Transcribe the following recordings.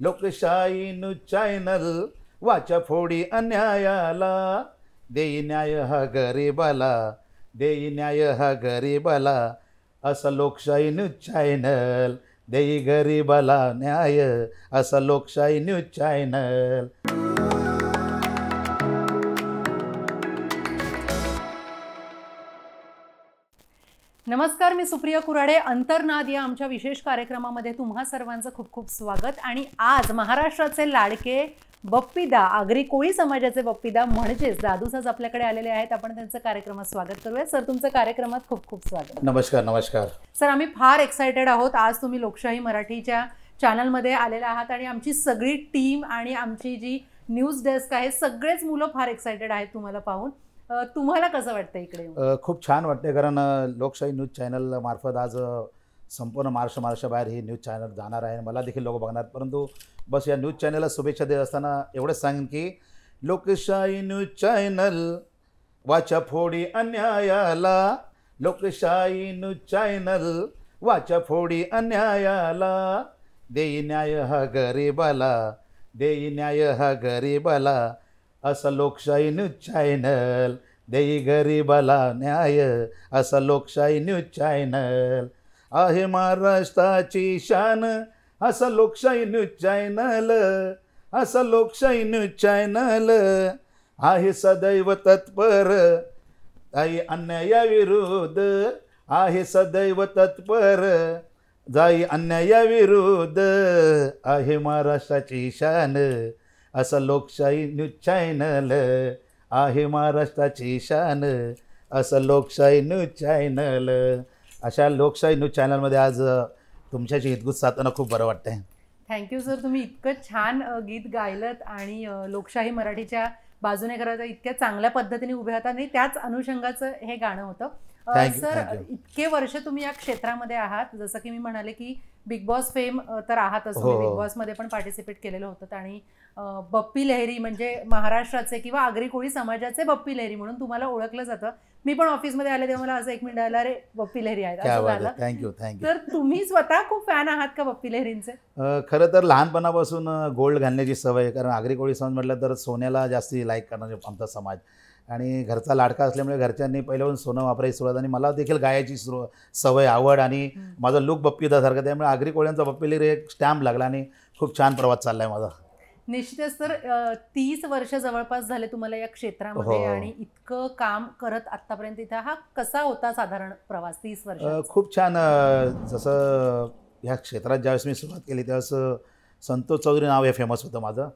लोकशाही news channel वाचा फोडी अन्यायाला, देई न्याय हा गरीबाला, देई न्याय हा गरीबाला, असं लोकशाही न्यूज चॅनल, देई गरीबाला न्याय, असं लोकशाही न्यूज चॅनल. नमस्कार, मी सुप्रिया कुराडे. अंतर्नाद या आमच्या विशेष कार्यक्रमामध्ये तुम्हा सर्वांचं खूप खूप स्वागत. आणि आज महाराष्ट्राचे लाडके बप्पीदा, आगरी कोळी समाजाचे बप्पीदा म्हणजेच दादू साहेब आपल्याकडे आलेले आहेत. आपण त्यांचं कार्यक्रमात स्वागत करूया. सर, तुमचं कार्यक्रमात खूप खूप स्वागत. नमस्कार. नमस्कार सर, आम्ही फार एक्सायटेड आहोत. आज तुम्ही लोकशाही मराठीच्या चॅनलमध्ये आलेले आहात आणि आमची सगळी टीम आणि आमची जी न्यूज डेस्क आहे सगळेच मुलं फार एक्सायटेड आहेत तुम्हाला पाहून. तुम्हाला कसं वाटतं इकडे? खूप छान वाटते, कारण लोकशाही न्यूज चॅनल मार्फत आज संपूर्ण महाराष्ट्राबाहेर ही न्यूज चॅनल जाणार आहे. मला देखील लोक बघणार. परंतु बस या न्यूज चॅनलला शुभेच्छा देत असताना एवढंच सांगेन की लोकशाही न्यूज चॅनल वाचा फोडी अन्यायाला, लोकशाही न्यूज चॅनल वाचा फोडी अन्यायाला, देई न्याय हा गरीबाला, देई न्याय हा गरीबाला, असं लोकशाही न्यूज चॅनल, देई गरीबाला न्याय, असं लोकशाही न्यूज चॅनल. आहे महाराष्ट्राची शान, असं लोकशाही न्यूज चॅनल, असं लोकशाही न्यूज चॅनल, आहे सदैव तत्पर, जाई अन्यायाविरुद्ध, आहे सदैव तत्पर, जाई अन्यायाविरुद्ध, आहे महाराष्ट्राची शान, असं लोकशाही न्यूज चॅनल, आहे महाराष्ट्राची शान, असं लोकशाही न्यूज चॅनल. अशा लोकशाही न्यूज चॅनलमध्ये आज तुमच्याशी हितगुज साधताना खूप बरं वाटतंय. Thank you sir. तुम्ही इतकं छान गीत गायलत आणि लोकशाही मराठीच्या बाजूने करायचं इतक्या चांगल्या पद्धतीने उभे होता आणि त्याच अनुषंगाचं हे गाणं होतं. सर, इतके वर्ष तुम्ही या क्षेत्रामध्ये आहात. जसं की मी म्हणाले की बिग बॉस फेम तर आहातच, बिग बॉसमध्ये पण पार्टिसिपेट केलेलं होतं आणि बप्पी लहेरी म्हणजे महाराष्ट्राचे किंवा आगरी कोळी समाजाचे बप्पी लहेरी म्हणून तुम्हाला ओळखलं जातं. मी पण ऑफिसमध्ये आले तेव्हा मला असं एक मिनिट आला, अरे बप्पी लहेरी आहेत असं झालं. थँक्यू. तर तुम्ही स्वतः खूप फॅन आहात का बप्पी लहेरींचे? खरं तर लहानपणापासून गोल्ड घालण्याची सवय, कारण आगरी कोळी समाज म्हटलं तर सोन्याला जास्ती लाईक करणारे आमचा समाज आणि घरचा लाडका असल्यामुळे घरच्यांनी पहिल्यापासून सोनं वापरायची सुरुवात आणि मला देखील गायची सवय, आवड आणि माझा लुक बप्पीदासारखं, त्यामुळे आगरी कोळ्यांचा बप्पी लहेरी एक स्टॅम्प लागला आणि खूप छान प्रवास चालला आहे माझा. निश्चितच. तर 30 वर्ष जवळपास झाले तुम्हाला या क्षेत्रामध्ये आणि इतकं काम करत आतापर्यंत इथं हा कसा होता साधारण प्रवास 30 वर्ष? खूप छान. जसं ह्या क्षेत्रात ज्यावेळेस मी सुरुवात केली त्यावेळेस संतोष चौधरी नाव हे फेमस होतं माझं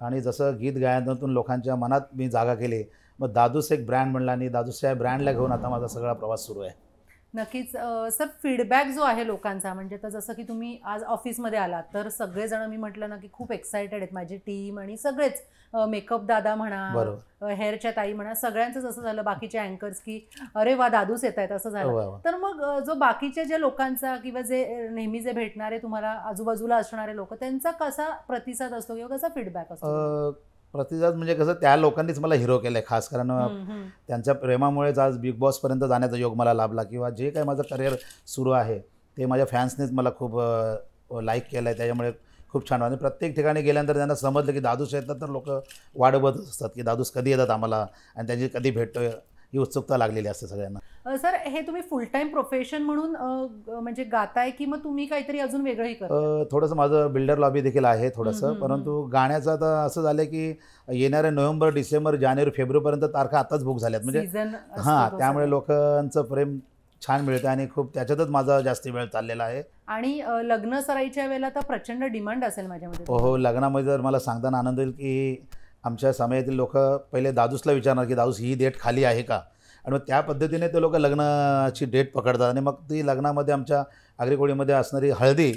आणि जसं गीत गायनातून लोकांच्या मनात मी जागा केली, मग दादूस एक ब्रँड म्हणला आणि दादूस या ब्रँडला घेऊन आता माझा सगळा प्रवास सुरू आहे. नक्कीच. सर, फीडबॅक जो आहे लोकांचा, म्हणजे तर जसं की तुम्ही आज ऑफिसमध्ये आलात तर सगळेजण, मी म्हटलं ना की खूप एक्सायटेड आहेत, माझी टीम आणि सगळेच, मेकअप दादा म्हणा, हेअरच्या ताई म्हणा, सगळ्यांचंच असं झालं, बाकीचे अँकर्स की अरे वा दादूच येत आहेत असं झालं. तर मग जो बाकीच्या ज्या लोकांचा किंवा जे नेहमी जे भेटणारे तुम्हाला आजूबाजूला असणारे लोक, त्यांचा कसा प्रतिसाद असतो किंवा कसा फीडबॅक असतो? प्रतिसाद म्हणजे कसं, त्या लोकांनीच मला हिरो केलं आहे खास, कारण त्यांच्या प्रेमामुळेच आज बिग बॉसपर्यंत जाण्याचा योग मला लाभला किंवा जे काही माझं करिअर सुरू आहे ते माझ्या फॅन्सनीच मला खूप लाईक केलं आहे. त्याच्यामुळे खूप छान. आणि प्रत्येक ठिकाणी गेल्यानंतर त्यांना समजलं की दादूस येतात तर लोक वाट बघत असतात की दादूस कधी येतात आम्हाला आणि त्यांची कधी भेटतो, ही उत्सुकता लागलेली असते सगळ्यांना. सर, हे तुम्ही फुल टाईम प्रोफेशन म्हणून म्हणजे गाताय की मग तुम्ही काहीतरी अजून वेगळंही करता? थोडंसं माझं बिल्डर लॉबी देखील आहे थोडंसं, परंतु गाण्याचं आता असं झालं की येणाऱ्या नोव्हेंबर, डिसेंबर, जानेवारी, फेब्रुवारीपर्यंत तारखा आताच बुक झाल्यात, म्हणजे त्यामुळे लोकांचं प्रेम छान मिळतं आणि खूप त्याच्यातच माझा जास्त वेळ चाललेला आहे. आणि लग्न सराईच्या वेळेला तर प्रचंड डिमांड असेल माझ्यामध्ये. हो, लग्नामध्ये जर मला सांगताना आनंद होईल की आमच्या समाजातील लोक पहिले दादूसला विचारणार की दादूस ही डेट खाली आहे का, आणि मग त्या पद्धतीने ते लोक लग्नाची डेट पकडतात आणि मग ती लग्नामध्ये आमच्या आगरी कोळीमध्ये असणारी हळदी,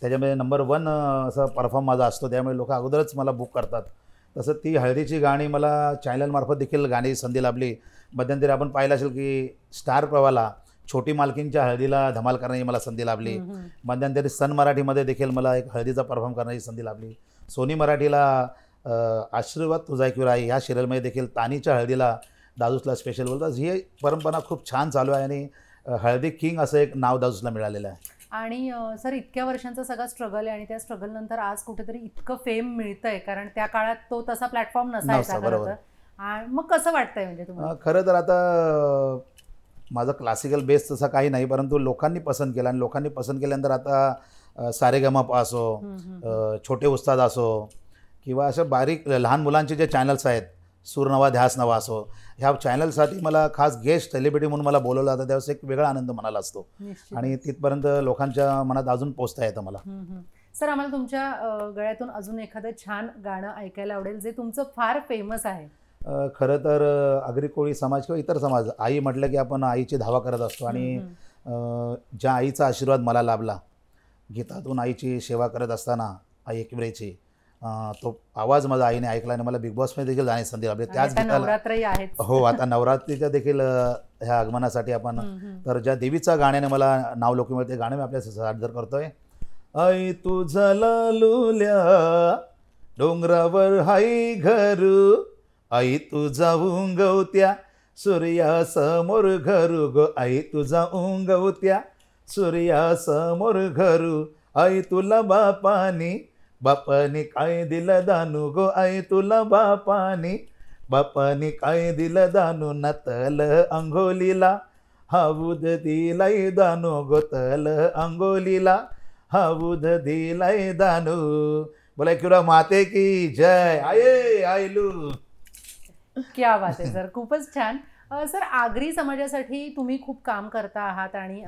त्याच्यामध्ये नंबर 1 असा परफॉर्म माझा असतो, त्यामुळे लोक अगोदरच मला बुक करतात. तसं ती हळदीची गाणी मला चॅनलमार्फत देखील गाण्याची संधी लाभली. मध्यंतरी आपण पाहिलं असेल की स्टार प्रवाहाला छोटी मालकींच्या हळदीला धमाल करण्याची मला संधी लाभली. मध्यंतरी सन मराठीमध्ये देखील मला एक हळदीचा परफॉर्म करण्याची संधी लाभली. सोनी मराठीला आशीर्वाद तुझा एक विराई ह्या सिरियलमध्ये देखील तानीच्या हळदीला दादूसला स्पेशल बोलतात. ही परंपरा खूप छान चालू आहे आणि हळदी किंग असं एक नाव दादूसला मिळालेलं आहे. आणि सर इतक्या वर्षांचा सगळा स्ट्रगल आहे आणि त्या स्ट्रगल नंतर आज कुठेतरी इतकं फेम मिळतंय, कारण त्या काळात तो तसा प्लॅटफॉर्म नसायचा खरं तर. मग कसं वाटतंय म्हणजे तुम्हाला? खरं तर आता माझा क्लासिकल बेस तसा काही नाही, परंतु लोकांनी पसंत केला आणि लोकांनी पसंत केल्यानंतर आता सारेगमप असो, छोटे उस्ताद असो, किंवा अशा बारीक लहान मुलांचे जे चॅनल्स आहेत, सूर नवा ध्यास नवा असो, ह्या चॅनलसाठी मला खास गेस्ट सेलिब्रिटी म्हणून मला बोलवलं जातं, त्यावेळेस एक वेगळा आनंद मनाला असतो आणि तिथपर्यंत लोकांच्या मनात अजून पोचता येतं मला. सर आम्हाला तुमच्या गळ्यातून अजून एखादं छान गाणं ऐकायला आवडेल जे तुमचं फार फेमस आहे. खरं तर आगरी कोळी समाज किंवा इतर समाज, आई म्हटलं की आपण आईची धावा करत असतो आणि ज्या आईचा आशीर्वाद मला लाभला, गीतातून आईची सेवा करत असताना आई एकविरेची, तो आवाज माझा आईने ऐकला आणि मला बिग बॉसमध्ये देखील जाण्याची संधी लाभली. त्याच गीताला हो, आता नवरात्रीच्या देखील ह्या आगमनासाठी आपण तर ज्या देवीचा गाण्याने मला नाव लौकिक मिळते, गाणं मी आपल्या सादर करतोय. आई तुझा लालुल्या डोंगरावर हाय घरू, आई तुझा उंगवत्या सूर्यासमोर घरू गो, आई तुझा उंगवत्या सूर्यासमोर घरू, आई तुला बापानी काय दिलं दानू गो, आई तुला बापानी काय दिलं दानू, नतल अंघोलीला हाऊद दिलाय दानू गो, तल अंघोलीला हाऊद दिलाय दानू. बोला किंवा माते की जय. आये आयलू. क्या बात आहे सर, खूपच छान. सर आगरी समाजासाठी तुम्ही खूप काम करता आहात आणि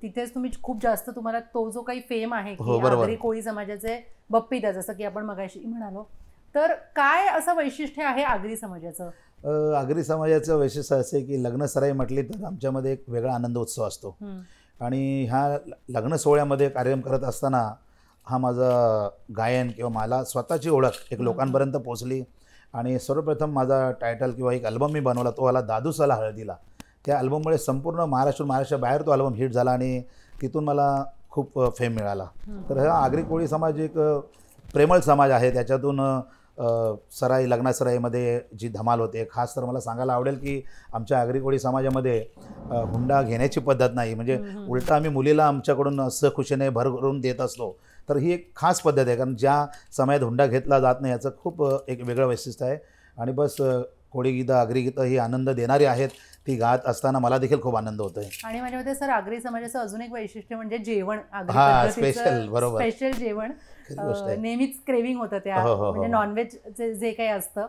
तिथेच तुम्ही खूप जास्त तुम्हाला तो जो काही फेम आहे की आगरी कोळी समाजाचे बप्पीदा, जसं की आपण मगाशी म्हणालो, तर काय असं वैशिष्ट्य आहे आगरी समाजाचं? आगरी समाजाचं वैशिष्ट्य असं आहे की लग्नसराई म्हटली तर आमच्यामध्ये एक वेगळा आनंद उत्सव असतो आणि ह्या लग्न सोहळ्यामध्ये कार्यक्रम करत असताना हा माझा गायन किंवा मला स्वतःची ओळख एक लोकांपर्यंत पोचली आणि सर्वप्रथम माझा टायटल किंवा एक अल्बम मी बनवला, तो आला दादूसाला हळदीला. त्या अल्बममुळे संपूर्ण महाराष्ट्राबाहेर तो अल्बम हिट झाला आणि तिथून मला खूप फेम मिळाला. तर हा आगरी कोळी समाज एक प्रेमळ समाज आहे. त्याच्यातून लग्नासराईमध्ये जी धमाल होते, खास तर मला सांगायला आवडेल की आमच्या आगरी कोळी समाजामध्ये हुंडा घेण्याची पद्धत नाही, म्हणजे उलटा आम्ही मुलीला आमच्याकडून सहखुशीने भरभरून देत असतो. तर ही एक खास पद्धत आहे, कारण ज्या समयात हुंडा घेतला जात नाही याचं खूप एक वेगळं वैशिष्ट्य आहे. आणि बस कोळी गीतं आगरी गीतं ही आनंद देणारी आहेत, ती गात असताना मला देखील खूप आनंद होतोय. आणि माझ्या मते सर आगरी समाजाचं अजून एक वैशिष्ट्य म्हणजे जेवण, स्पेशल. बरोबर, स्पेशल जेवण नेहमीच क्रेविंग होतं त्या, म्हणजे नॉनव्हेज जे काही असतं.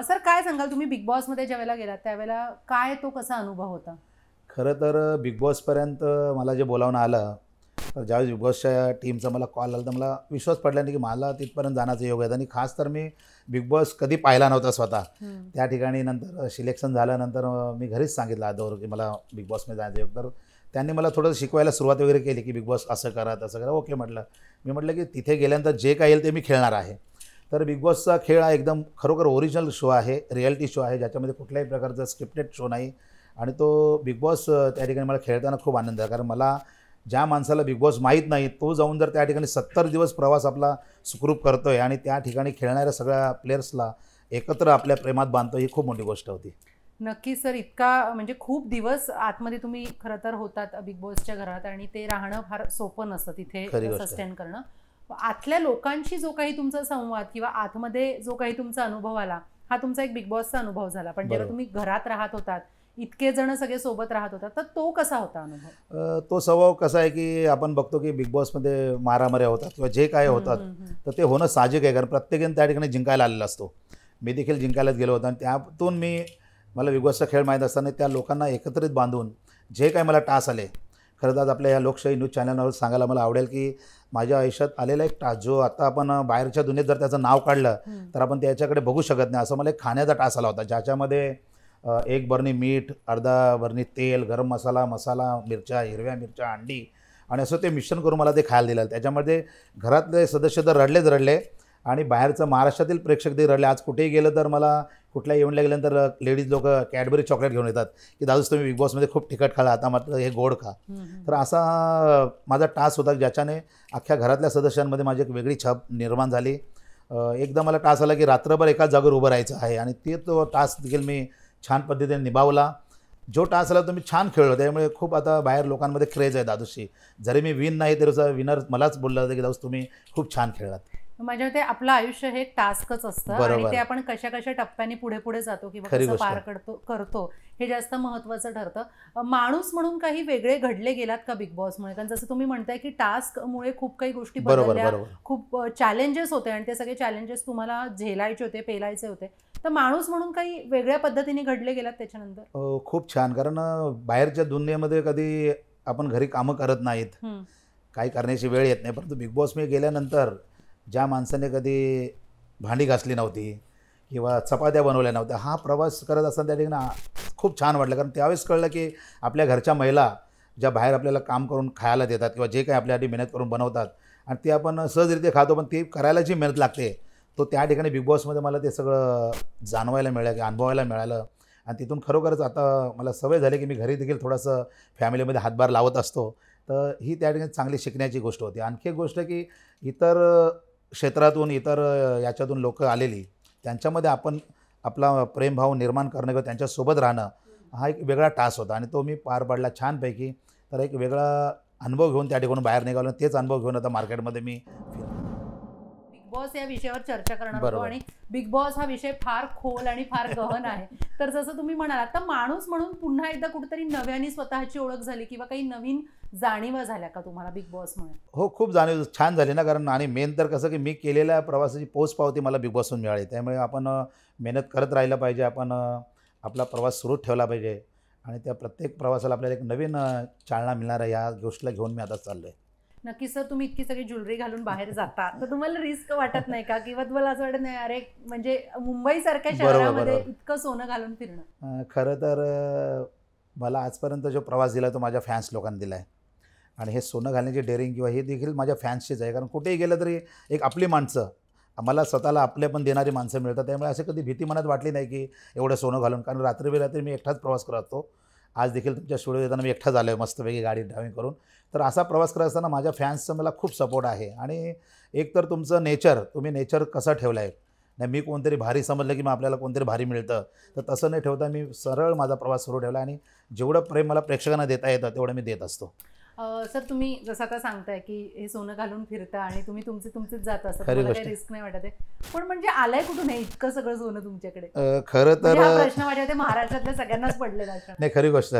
सर काय सांगाल तुम्ही बिग बॉसमध्ये ज्या वेळेला गेलात त्यावेळेला काय तो कसा अनुभव होता? खरं तर बिग बॉसपर्यंत मला जे बोलावणं आलं, तर ज्यावेळेस बिग बॉसच्या टीमचा मला कॉल आला तर मला विश्वास पडला नाही की मला तिथपर्यंत जाण्याचा योग आहे. आणि खास तर मी बिग बॉस कधी पाहिला नव्हता स्वतः. त्या ठिकाणी नंतर सिलेक्शन झाल्यानंतर मी घरीच सांगितलं आदोवर की मला बिग बॉसमध्ये जायचं योग. तर त्यांनी मला थोडं शिकवायला सुरुवात वगैरे केली की बिग बॉस असं करा तसं करा. ओके म्हटलं. मी म्हटलं की तिथे गेल्यानंतर जे काही येईल ते मी खेळणार आहे. तर बिग बॉसचा खेळ हा एकदम खरोखर ओरिजिनल शो आहे, रिॲलिटी शो आहे, ज्याच्यामध्ये कुठल्याही प्रकारचा स्क्रिप्टेड शो नाही. आणि तो बिग बॉस त्या ठिकाणी मला खेळताना खूप आनंद आहे, कारण मला ज्या माणसाला बिग बॉस माहीत नाही तो जाऊन जर त्या ठिकाणी 70 दिवस प्रवास आपला सुखरूप करतो आहे आणि त्या ठिकाणी खेळणाऱ्या सगळ्या प्लेयर्सला एकत्र आपल्या प्रेमात बांधतो, ही खूप मोठी गोष्ट होती. नक्की सर, इतका म्हणजे खूप दिवस आतमध्ये तुम्ही खरं तर होतात बिग बॉसच्या घरात आणि ते राहणं फार सोपं नसतं तिथे सस्टेन करणं. आतल्या लोकांशी जो काही तुमचा संवाद किंवा आतमध्ये जो काही तुमचा अनुभव आला, हा तुमचा एक बिग बॉसचा अनुभव झाला. पण जेव्हा तुम्ही घरात राहत होतात, इतके जण सगळे सोबत राहत होतात, तर तो कसा होता अनुभव? तो स्वभाव कसा आहे की आपण बघतो की बिग बॉसमध्ये मारामाऱ्या होतात किंवा जे काय होतात तर ते होणं साहजिक आहे, कारण प्रत्येकाने त्या ठिकाणी जिंकायला आलेला असतो. मी देखील जिंकायलाच गेलो होतो आणि त्यातून मला बिग बॉसचा खेळ माहीत असताना त्या लोकांना एकत्रित बांधून जे काही मला टास्क आले, खरं तर आपल्या ह्या लोकशाही न्यूज चॅनलवर सांगायला मला आवडेल की माझ्या आयुष्यात आलेला एक टास्क जो आता आपण बाहेरच्या दुनियेत जर त्याचं नाव काढलं तर आपण त्याच्याकडे बघू शकत नाही, असं मला एक खाण्याचा टास्क आला होता, ज्याच्यामध्ये 1 बरणी मीठ, अर्धा बरणी तेल, गरम मसाला, मिरच्या, हिरव्या मिरच्या, अंडी आणि असं ते मिश्रण करून मला ते खायला दिलं. त्याच्यामध्ये घरातले सदस्य तर रडले आणि बाहेरचं महाराष्ट्रातील प्रेक्षक ते रडले. आज कुठेही गेलं तर मला कुठल्या इव्हेंटला गेल्यानंतर लेडीज लोक कॅडबरी चॉकलेट घेऊन येतात की दादूस तुम्ही बिग बॉसमध्ये खूप तिखट खाला, आता मात्र हे गोड खा. तर असा माझा टास्क होता ज्याच्याने अख्ख्या घरातल्या सदस्यांमध्ये माझी एक वेगळी छाप निर्माण झाली. एकदा मला टास्क आला की रात्रभर एकाच जागेवर उभं राहायचं आहे आणि तो टास्क देखील मी छान पद्धतीने निभावला. जो टास्क आला तो मी छान खेळलो, त्यामुळे खूप आता बाहेर लोकांमध्ये क्रेज आहे दादूशी. जरी मी विन नाही तरी विनर मलाच बोलला होता की दादूस तुम्ही खूप छान खेळलात. माझ्या मते आपलं आयुष्य हे एक टास्कच असतं आणि ते आपण कशा कशा टप्प्याने पुढे पुढे जातो किंवा कसं पार करतो हे जास्त महत्त्वाचं ठरतं. माणूस म्हणून काही वेगळे घडले गेलात का बिग बॉसमुळे? कारण जसं तुम्ही म्हणताय की टास्कमुळे खूप काही गोष्टी बदलल्या, खूप चॅलेंजेस होते आणि ते सगळे चॅलेंजेस तुम्हाला झेलायचे होते, पेलायचे होते. तर माणूस म्हणून काही वेगळ्या पद्धतीने घडले गेलात त्याच्यानंतर? खूप छान. कारण बाहेरच्या दुनियेमध्ये कधी आपण घरी कामं करत नाहीत, काही करण्याची वेळ येत नाही. परंतु बिग बॉस मी गेल्यानंतर ज्या माणसाने कधी भांडी घासली नव्हती किंवा चपात्या बनवल्या नव्हत्या, हा प्रवास करत असताना त्या ठिकाणी खूप छान वाटलं. कारण त्यावेळेस कळलं की आपल्या घरच्या महिला ज्या बाहेर आपल्याला काम करून खायला देतात किंवा जे काही आपल्यासाठी मेहनत करून बनवतात आणि ते आपण सहजरित्या खातो, पण ती करायला जी मेहनत लागते तो त्या ठिकाणी बिग बॉसमध्ये मला ते सगळं जाणवायला मिळालं, की अनुभवायला मिळालं. आणि तिथून खरोखरच आता मला सवय झाली की मी घरी देखील थोडंसं फॅमिलीमध्ये हातभार लावत असतो. तर ही त्या ठिकाणी चांगली शिकण्याची गोष्ट होती. आणखी एक गोष्ट की इतर क्षेत्रातून, इतर याच्यातून लोक आलेली, त्यांच्यामध्ये आपण आपला प्रेमभाव निर्माण करणं किंवा त्यांच्यासोबत राहणं हा एक वेगळा टास्क होता आणि तो मी पार पाडला छानपैकी. तर एक वेगळा अनुभव घेऊन त्या ठिकाणून बाहेर निघालो. तेच अनुभव घेऊन आता मार्केटमध्ये मी बिग बॉस या विषयावर चर्चा करणार होतो आणि बिग बॉस हा विषय फार खोल आणि फार गहन आहे. तर जसं तुम्ही म्हणालात, तर माणूस म्हणून पुन्हा एकदा कुठेतरी नव्याने स्वतःची ओळख झाली किंवा काही नवीन जाणीवा झाल्या का तुम्हाला बिग बॉसमुळे? हो, खूप जाणीव छान झाली ना. कारण आणि मेन तर कसं की मी केलेल्या प्रवासाची पोचपावती मला बिग बॉसहून मिळाली. त्यामुळे आपण मेहनत करत राहिलं पाहिजे, आपण आपला प्रवास सुरू ठेवला पाहिजे आणि त्या प्रत्येक प्रवासाला आपल्याला एक नवीन चालना मिळणार आहे. या गोष्टीला घेऊन मी आता चाललो आहे. नक्कीच सर, तुम्ही इतकी सगळी ज्वेलरी घालून बाहेर जाता तर तुम्हाला रिस्क वाटत नाही का? किंवा तुम्हाला असं वाटत नाही अरे म्हणजे मुंबईसारख्या शहरामध्ये इतकं सोनं घालून फिरणं? खरं तर मला आजपर्यंत जो प्रवास दिला तो माझ्या फॅन्स लोकांनी दिला आहे आणि हे सोनं घालण्याची डेअरिंग किंवा हे देखील माझ्या फॅन्सचीच आहे. कारण कुठेही गेलं तरी एक आपली माणसं, मला स्वतःला आपले पण देणारी माणसं मिळतात. त्यामुळे असं कधी भीती मनात वाटली नाही की एवढं सोनं घालून. कारण रात्री मी एकटाच प्रवास करत असतो. आज देखील तुमच्या स्टुडिओ येताना मी एकटाच आलो आहे मस्तपैकी गाडी ड्रायव्हिंग करून. तर असा प्रवास करत असताना माझ्या फॅन्सचं मला खूप सपोर्ट आहे. आणि एक तर तुमचं नेचर, तुम्ही नेचर कसं ठेवलं आहे, नाही मी कोणतरी भारी समजलं की मग आपल्याला कोणतरी भारी मिळतं, तर तसं नाही ठेवता मी सरळ माझा प्रवास सुरू ठेवला आणि जेवढं प्रेम मला प्रेक्षकांना देता येतं तेवढं मी देत असतो. सर, तुम्ही जसं आता सांगताय की हे सोनं घालून फिरता आणि तुम्ही तुमचेच जात असता, तुम्हाला काही रिस्क नाही वाटत आहे, पण म्हणजे आलंय कुठून हे इतकं सगळं सोनं तुमच्याकडे? खरं तर हा प्रश्न माझ्या ते महाराष्ट्रातल्या सगळ्यांनाच पडलेला आहे. नाही, खरी गोष्ट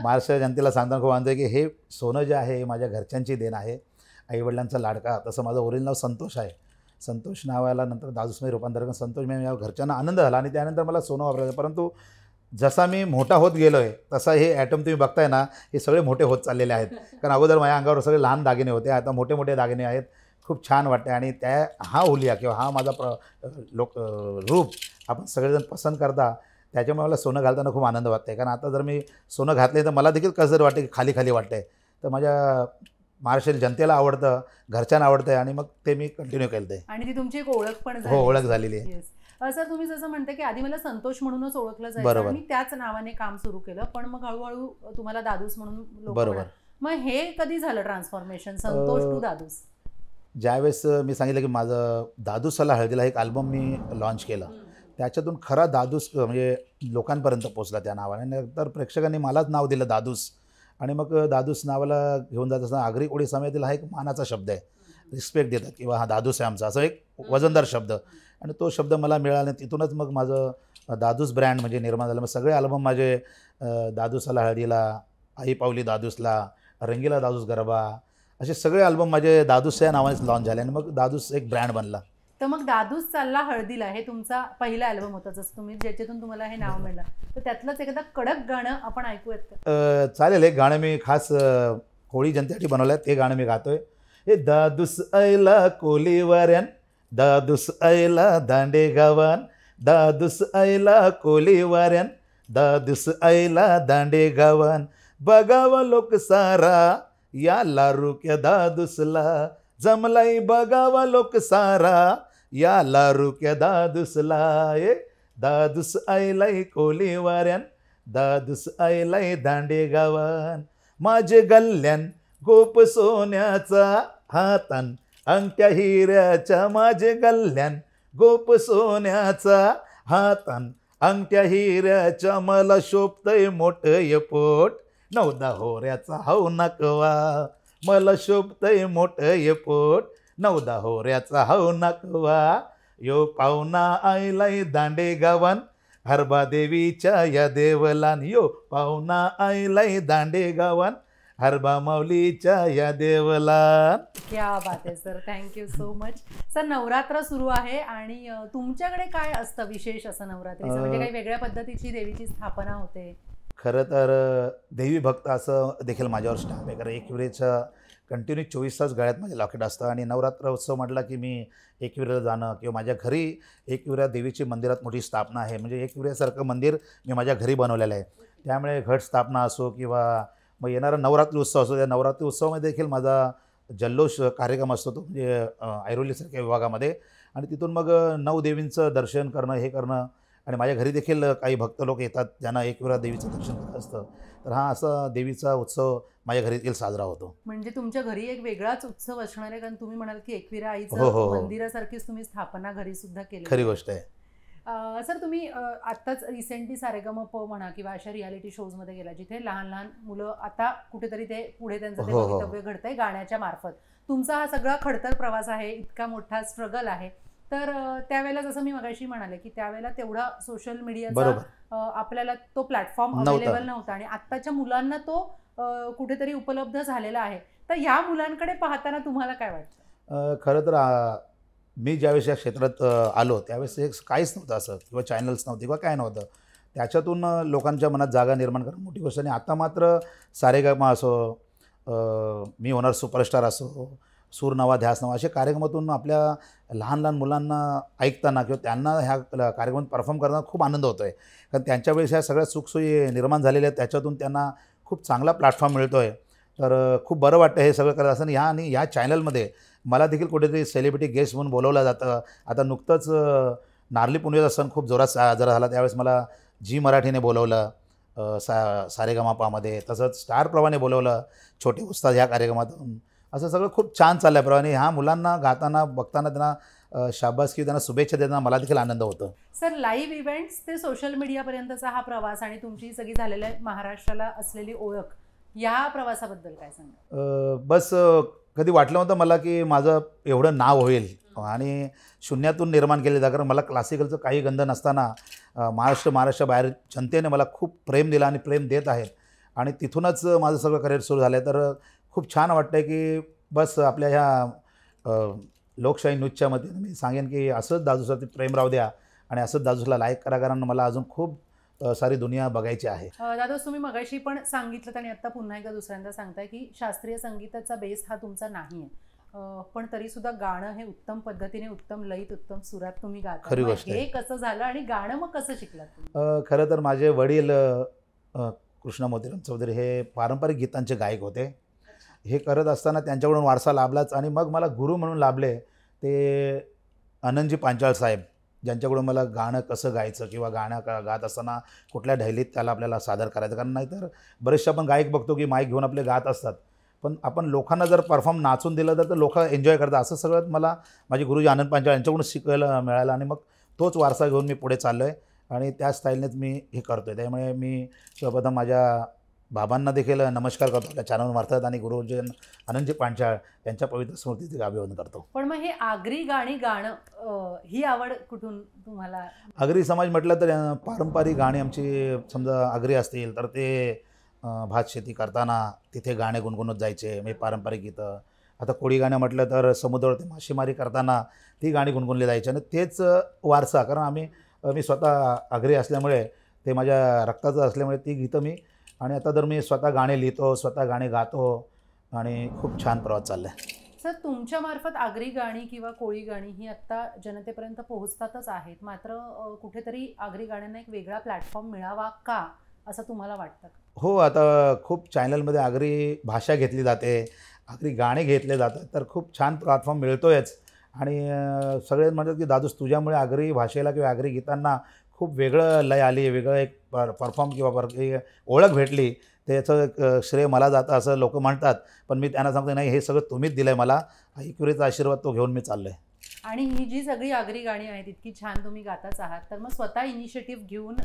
महाराष्ट्र जनतेला सांगताना खूप आनंद आहे की हे सोनं जे आहे माझ्या घरच्यांची देण आहे, आईवडिलांचा लाडका. तसं माझं ओरिजिनल नाव संतोष आहे. संतोष नावाला नंतर दादूसमध्ये रूपांतर करून संतोष मी घरच्यांना आनंद झाला आणि त्यानंतर मला सोनं वापरायचं. परंतु जसा मी मोठा होत गेलो आहे तसा हे ॲटम तुम्ही बघताय ना, हे सगळे मोठे होत चाललेले आहेत. कारण अगोदर माझ्या अंगावर सगळे लहान दागिने होते, आता मोठे मोठे दागिने आहेत. खूप छान वाटते आणि हा हुलिया किंवा हा माझा रूप आपण सगळेजण पसंत करता, त्याच्यामुळे मला सोनं घालताना खूप आनंद वाटते. कारण आता जर मी सोनं घातले तर मला देखील कसं वाटते की खाली खाली वाटते. तर माझ्या महाराष्ट्रातील जनतेला आवडतं, घरच्यांना आवडतं आणि मग ते मी कंटिन्यू केलं ते आणि ती तुमची एक ओळख पण झाली. हो, ओळख झालेली आहे. सर, तुम्ही जसं म्हणता की आधी मला संतोष म्हणूनच ओळखलं जायचं आणि मी त्याच नावाने काम सुरू केलं, पण मग हळूहळू तुम्हाला दादूस म्हणून लोक. मग हे कधी झालं ट्रान्सफॉर्मेशन संतोष टू दादूस? ज्यावेळेस मी सांगितलं की माझं दादूसाला हळदीला एक अल्बम मी लॉन्च केलं, त्याच्यातून खरा दादूस म्हणजे लोकांपर्यंत पोचला त्या नावाने. नंतर प्रेक्षकांनी मलाच नाव दिलं दादूस आणि मग दादूस नावाला घेऊन जात असताना आगरी कोळी समाजातील हा एक मानाचा शब्द आहे, रिस्पेक्ट देतात किंवा हा दादूस आहे आमचा, असं एक वजनदार शब्द. आणि तो शब्द मला मिळाला. तिथूनच मग माझं दादूस ब्रँड म्हणजे निर्माण झालं. मग सगळे अल्बम माझे दादूसाला हळदीला, आई पावली दादूसला, रंगीला दादूस गरबा, असे सगळे अल्बम माझे दादूस या नावानेच लॉन्च झाले आणि मग दादूस एक ब्रँड बनला. तर मग दादूस चालला हळदीला हे तुमचा पहिला अल्बम होता, जसं तुम्ही ज्याच्यातून तुम्हाला हे नाव मिळालं. तर त्यातलंच एखादा कडक गाणं आपण ऐकूयात का? चालेल. एक गाणं मी खास कोळी जनतेसाठी बनवलं आहे, ते गाणं मी गातोय. हे दादूस ऐला कोलीवाऱ्यान, दादूस ऐला दांडे गावान, दादूस ऐला कोलीवाऱ्यान, दादूस ऐला दांडे गावान, बघावा लोक सारा या लारुक्या दादूसला, जमलाई बघावा लोक सारा या लारुक्या दादूसला. दादूस ऐलाई कोलीवाऱ्यान, दादूस ऐलाई दांडे गावान, माझे गल्ल्यान गोप सोन्याचा हातान, अंगठ्या हिऱ्याच्या माझे गल्ल्यान गोप सोन्याचा हातान, अंगठ्या हिऱ्याच्या मला शोभतय मोठं पोट, 9-10 होऱ्याचा हाव नकवा, मला शोभतय मोठं पोट, 9-10 होऱ्याचा हाव नकवा. यो पाहुणा आयलाय दांडे गावान, हरबा देवीच्या या देवलान. यो पाहुणा आयलाय दांडे गावान, हरबा माऊलीच्या या देवलान. क्या बात आहे sir, thank you so much. Sir, Navratra सुरू आहे आणि तुमच्याकडे काय असतं विशेष असं नवरात्रीचं? म्हणजे काही वेगळ्या पद्धतीची देवीची स्थापना होते? खरं तर देवी भक्त असं देखील माझ्यावर स्टॅम्प आहे, कारण एकविरेचं कंटिन्यू 24 तास गळ्यात माझे लॉकेट असतं. आणि नवरात्र उत्सव म्हटला की मी एकविरेला जाणं, किंवा माझ्या घरी एकविरा देवीची मंदिरात मोठी स्थापना आहे, म्हणजे एकविरेसारखं मंदिर मी माझ्या घरी बनवलेलं आहे. त्यामुळे घट स्थापना असो किंवा मग येणारा नवरात्री उत्सव असतो, त्या नवरात्री उत्सवामध्ये देखील माझा जल्लोष कार्यक्रम असतो, तो म्हणजे ऐरोलीसारख्या विभागामध्ये. आणि तिथून मग 9 देवींचं दर्शन करणं, हे करणं. आणि माझ्या घरी देखील काही भक्त लोक येतात ज्यांना एकविरा देवीचं दर्शन करायचं असतं. तर हा असा देवीचा उत्सव माझ्या घरी देखील साजरा होतो. म्हणजे तुमच्या घरी एक वेगळाच उत्सव असणार आहे, कारण तुम्ही म्हणाल की एकविरा हो, आईचं हो. मंदिरासारखीच तुम्ही स्थापना घरी सुद्धा केली. खरी गोष्ट आहे. सर, तुम्ही आत्ताच रिसेंटली सारेगमप म्हणा किंवा अशा रियालिटी शोजमध्ये गेला, जिथे लहान लहान मुलं आता कुठेतरी ते पुढे त्यांचं ते हो, हो. भवितव्य घडतंय गाण्याच्या मार्फत. तुमचा हा सगळा खडतर प्रवास आहे, इतका मोठा स्ट्रगल आहे. तर त्यावेळेला जसं मी मगाशी म्हणाले की त्यावेळेला तेवढा सोशल मीडियाचा बरोबर आपल्याला तो प्लॅटफॉर्म नव्हता. अवेलेबल नव्हता आणि आत्ताच्या मुलांना तो कुठेतरी उपलब्ध झालेला आहे. तर या मुलांकडे पाहताना तुम्हाला काय वाटतं? खरं तर मी ज्यावेळेस या क्षेत्रात आलो त्यावेळेस एक काहीच नव्हतं असं, किंवा चॅनल्स नव्हते किंवा काय नव्हतं. त्याच्यातून लोकांच्या मनात जागा निर्माण करणं मोठी गोष्ट. आणि आता मात्र सारेगमा असो, मी होणार सुपरस्टार असो, सूर नवा ध्यास नवा, अशा कार्यक्रमातून आपल्या लहान लहान मुलांना ऐकताना किंवा त्यांना ह्या कार्यक्रमात परफॉर्म करताना खूप आनंद होतो आहे. कारण त्यांच्या वेळेस ह्या सगळ्या सुखसोयी निर्माण झालेल्या आहेत, त्याच्यातून त्यांना खूप चांगला प्लॅटफॉर्म मिळतो आहे. तर खूप बरं वाटतं हे सगळं करत असताना. आणि ह्या चॅनलमध्ये मला देखील कुठेतरी सेलिब्रिटी गेस्ट म्हणून बोलवलं जातं. आता नुकतंच नारळी पुणेचा सण खूप जोरात साजरा झाला, त्यावेळेस मला झी मराठीने बोलवलं सारेगमापामध्ये. तसंच स्टार प्रवाहाने बोलवलं छोटे उस्ताद ह्या कार्यक्रमातून. असं सगळं खूप छान चाललं आहे प्रवाहाने. ह्या मुलांना गाताना बघताना त्यांना शाबासकी, त्यांना शुभेच्छा देताना मला देखील आनंद होतो. सर, लाईव्ह इव्हेंट्स ते सोशल मीडियापर्यंतचा हा प्रवास आणि तुमची सगळी झालेल्या महाराष्ट्राला असलेली ओळख, या प्रवासाबद्दल काय सांगा? बस कधी वाटलं नव्हतं मला की माझं एवढं नाव होईल आणि शून्यातून निर्माण केले जा. कारण मला क्लासिकलचं काही गंध नसताना महाराष्ट्राबाहेर जनतेने मला खूप प्रेम दिलं आणि प्रेम देत आहेत. आणि तिथूनच माझं सगळं करिअर सुरू झालं आहे. तर खूप छान वाटतं आहे की बस आपल्या ह्या लोकशाही न्यूजच्यामध्ये मी सांगेन की असंच दादूसाठी प्रेम राहू द्या आणि असंच दादूला लाईक करा, कारण मला अजून खूप सारी दुनिया बघायची आहे. दादा, तुम्ही मगाशी पण सांगितलं आणि आता पुन्हा एकदा दुसऱ्यांदा सांगताय की शास्त्रीय संगीताचा बेस हा तुमचा नाही आहे, पण तरी सुद्धा गाणं हे उत्तम पद्धतीने, उत्तम लयीत, उत्तम सुरात तुम्ही गाता. खरी गोष्ट आहे. हे कसं झालं आणि गाणं मग कसं शिकलात तुम्ही? खरं तर माझे वडील कृष्णा मोतीराम चौधरी हे पारंपरिक गीतांचे गायक होते. हे करत असताना त्यांच्याकडून वारसा लाभलाच. आणि मग मला गुरु म्हणून लाभले ते आनंदजी पांचाळ साहेब, ज्यांच्याकडून मला गाणं कसं गायचं किंवा गाणं गात असताना कुठल्या ढैलीत त्याला आपल्याला सादर करायचं. कारण नाहीतर बरेचसे आपण गायक बघतो की माईक घेऊन आपले गात असतात, पण आपण लोकांना जर परफॉर्म नाचून दिलं तर लोक एन्जॉय करतात. असं सगळं मला माझे गुरुजी आनंद पांचाळ यांच्याकडून शिकायला मिळालं. आणि मग तोच वारसा घेऊन मी पुढे चाललो आहे आणि त्या स्टाईलनेच मी हे करतो आहे. त्यामुळे मी सर्वप्रथम माझ्या बाबांना देखील नमस्कार करतो आपल्या चॅनलमार्फत आणि गुरुजी आनंदजी पांचाळ यांच्या पवित्र स्मृतीचे अभिवादन करतो. पण मग हे आगरी गाणी गाणं, ही आवड कुठून तुम्हाला? आगरी समाज म्हटलं तर पारंपरिक गाणी आमची, समजा आगरी असतील तर ते भात शेती करताना तिथे गाणे गुणगुणत जायचे, म्हणजे पारंपरिक गीतं. आता कोळी गाणं म्हटलं तर समुद्रावरती मासेमारी करताना ती गाणी गुणगुणली जायची. आणि तेच वारसा, कारण मी स्वतः आगरी असल्यामुळे, ते माझ्या रक्ताचं असल्यामुळे ती गीतं मी, आणि आता तर मी स्वतः गाणे लिहितो, स्वतः गाणे गातो आणि खूप छान प्रवास चालला आहे. सर, तुमच्या मार्फत आगरी गाणी किंवा कोळी गाणी ही आत्ता जनतेपर्यंत पोहोचतातच आहेत, मात्र कुठेतरी आगरी गाण्यांना एक वेगळा प्लॅटफॉर्म मिळावा का, असं तुम्हाला वाटतं? हो, आता खूप चॅनलमध्ये आगरी भाषा घेतली जाते, आगरी गाणे घेतले जातात, तर खूप छान प्लॅटफॉर्म मिळतोयच. आणि सगळे म्हणतात की दादूस तुझ्यामुळे आगरी भाषेला किंवा आगरी गीतांना खूप वेगळं लय आली, वेगळं एक परफॉर्म किंवा ओळख भेटली. त्याचं श्रेय मला जातं असं लोक म्हणतात, पण मी त्यांना सांगतो नाही, हे सगळं तुम्हीच दिलं आहे मला. एकविरेचा आशीर्वाद तो घेऊन मी चाललो आहे. आणि ही जी सगळी आगरी गाणी आहेत इतकी छान तुम्ही गाताच आहात, तर मग स्वतः इनिशिएटिव्ह घेऊन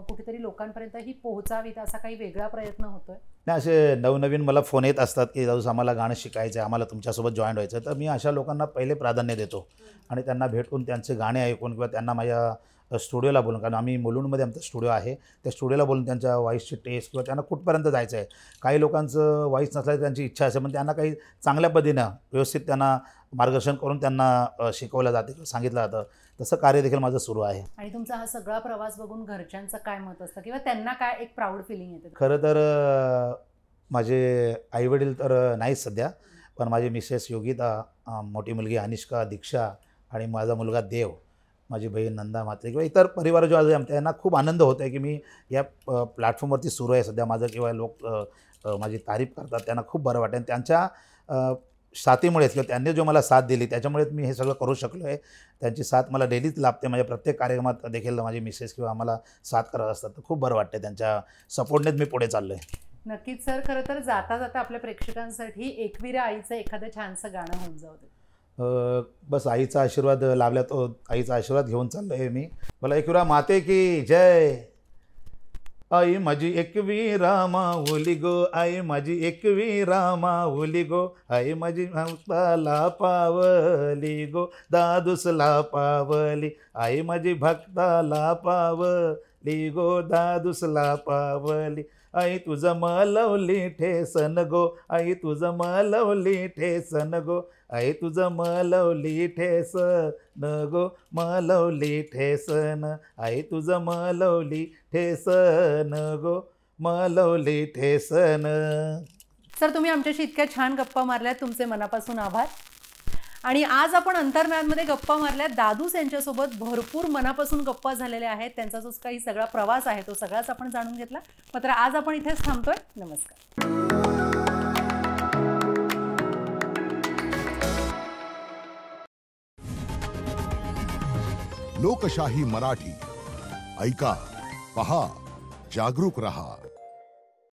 कुठेतरी लोकांपर्यंत ही पोहोचावीत असा काही वेगळा प्रयत्न होतोय? नाही, असे नवनवीन मला फोन येत असतात की जाऊस आम्हाला गाणं शिकायचं आहे, आम्हाला तुमच्यासोबत जॉईन व्हायचं आहे. तर मी अशा लोकांना पहिले प्राधान्य देतो आणि त्यांना भेटून त्यांचे गाणे ऐकून किंवा त्यांना माझ्या स्टुडिओला बोलून, कारण आम्ही मुलुंडमध्ये आमचा स्टुडिओ आहे, त्या स्टुडिओला बोलून त्यांच्या व्हॉईसची टेस्ट किंवा त्यांना कुठपर्यंत जायचं आहे. काही लोकांचं व्हॉईस नसलं त्यांची इच्छा असेल, पण त्यांना काही चांगल्या पद्धतीनं व्यवस्थित त्यांना मार्गदर्शन करून त्यांना शिकवलं जाते किंवा सांगितलं जातं. तसं कार्य देखील माझं सुरू आहे. आणि तुमचा हा सगळा प्रवास बघून घरच्यांचं काय मत असतं किंवा त्यांना काय एक प्राऊड फिलिंग येते? खरं तर माझे आईवडील तर नाहीच सध्या, पण माझी मिसेस योगिता, मोठी मुलगी अनिष्का, दीक्षा आणि माझा मुलगा देव, माझी बहीण नंदा म्हात्रे किंवा इतर परिवार जो आहे आमच्या, यांना खूप आनंद होतो आहे की मी या प्लॅटफॉर्मवरती सुरू आहे सध्या माझं, किंवा लोक माझी तारीफ करतात, त्यांना खूप बरं वाटेल. त्यांच्या साथीमुळेच किंवा त्यांनी जो मला साथ दिली त्याच्यामुळेच मी हे सगळं करू शकलो आहे. त्यांची साथ मला डेलीच लाभते. माझ्या प्रत्येक कार्यक्रमात देखील माझी मिसेस किंवा आम्हाला साथ करत असतात. तर खूप बरं वाटते, त्यांच्या सपोर्टनेच मी पुढे चाललो आहे. नक्कीच सर. खरं तर जाता जाता आपल्या प्रेक्षकांसाठी एकविरा आईचं एखादं छानसं गाणं होऊन जाऊ दे. बस आईचा आशीर्वाद लाभला, तो आईचा आशीर्वाद घेऊन चाललो आहे मी. मला एकविरा माते की जय. आई माझी एकविरा माऊली गो, आई माझी एकविरा माऊली गो, आई माझी भक्ताला पावली गो, दादूसला पावली, आई माझी भक्ताला पावली गो, दादूसला पावली. आई तुझं मलवली ठेसन गो, आई तुझं मलवली ठेसन गो, आई तुझं मलवली ठेसन गो, मलवली ठेसन, आई तुझं मलवली ठेसन गो, मलवली ठेसन. सर, तुम्ही आमच्याशी इतक्या छान गप्पा मारल्यात, तुमचे मनापासून आभार. आणि आज आपण अंतर्ज्ञानमध्ये गप्पा मारल्यात. दादूस यांच्यासोबत भरपूर मनापासून गप्पा झालेल्या आहेत. त्यांचा जो काही सगळा प्रवास आहे तो सगळाच आपण जाणून घेतला. मात्र आज आपण इथेच थांबतोय. नमस्कार. लोकशाही मराठी ऐका, पहा, जागरूक रहा.